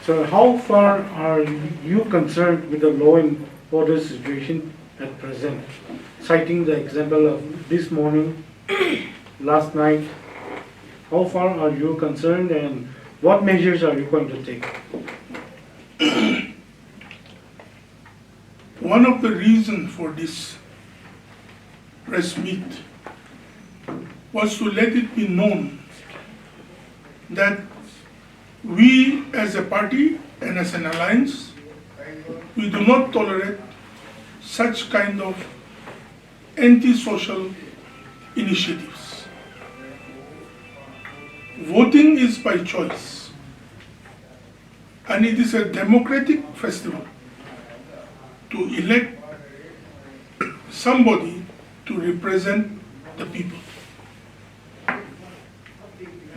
So how far are you concerned with the law and order situation at present? Citing the example of this morning, last night, how far are you concerned and what measures are you going to take? One of the reasons for this press meet was to let it be known that we as a party and as an alliance, we do not tolerate such kind of anti-social initiatives. Voting is by choice, and it is a democratic festival to elect somebody to represent the people.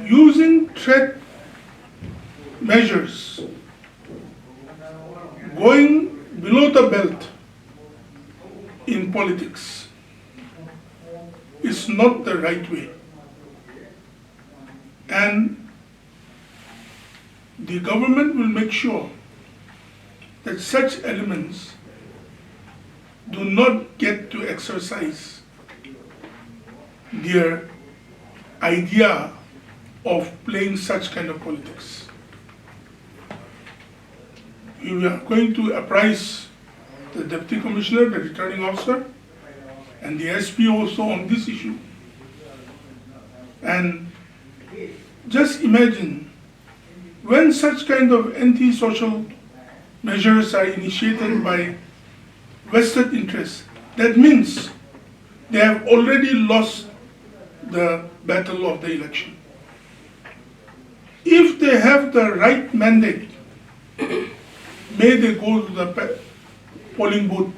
Using threat measures, going below the belt in politics is not the right way. And the government will make sure that such elements do not get to exercise their idea of playing such kind of politics. We are going to apprise the Deputy Commissioner, the Returning Officer, and the SP also on this issue. And just imagine, when such kind of anti-social measures are initiated by vested interests, that means they have already lost the battle of the election. If they have the right mandate, may they go to the polling booth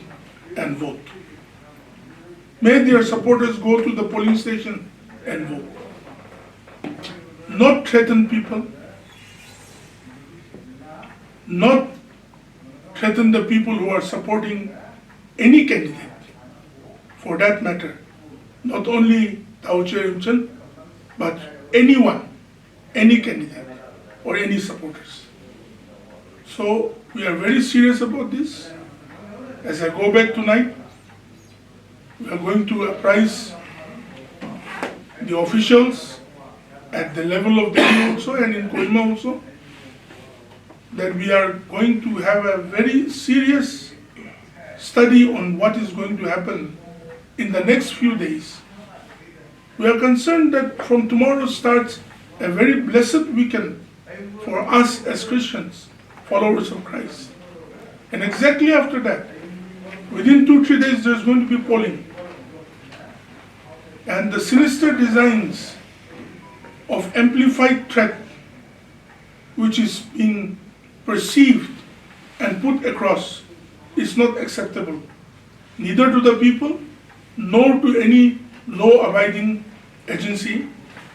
and vote. May their supporters go to the polling station and vote. Not threaten people, not threaten the people who are supporting any candidate, for that matter, not only Tao Che, but anyone, any candidate or any supporters. So we are very serious about this. As I go back tonight, we are going to apprise the officials at the level of the EU also and in Kohima also, that we are going to have a very serious study on what is going to happen in the next few days. We are concerned that from tomorrow starts a very blessed weekend for us as Christians, followers of Christ. And exactly after that, within 2-3 days, there's going to be polling. And the sinister designs of amplified threat, which is being perceived and put across, is not acceptable, neither to the people, nor to any law-abiding agency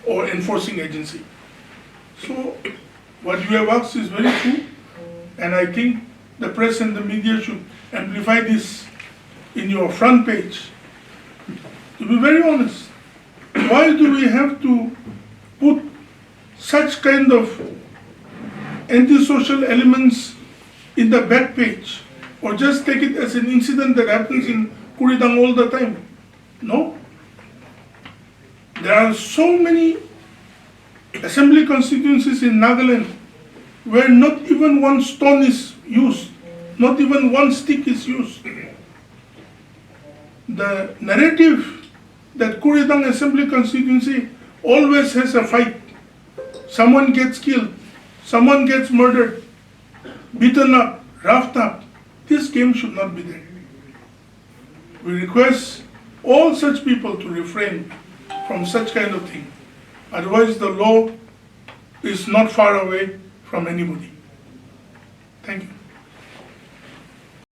or enforcing agency. So what you have asked is very true, and I think the press and the media should amplify this in your front page. To be very honest, why do we have to put such kind of antisocial elements in the back page, or just take it as an incident that happens in Koridang all the time? No. There are so many assembly constituencies in Nagaland where not even one stone is used, not even one stick is used. The narrative that Koridang Assembly constituency always has a fight. Someone gets killed, someone gets murdered, beaten up, roughed up. This game should not be there. We request all such people to refrain from such kind of thing. Otherwise, the law is not far away from anybody. Thank you.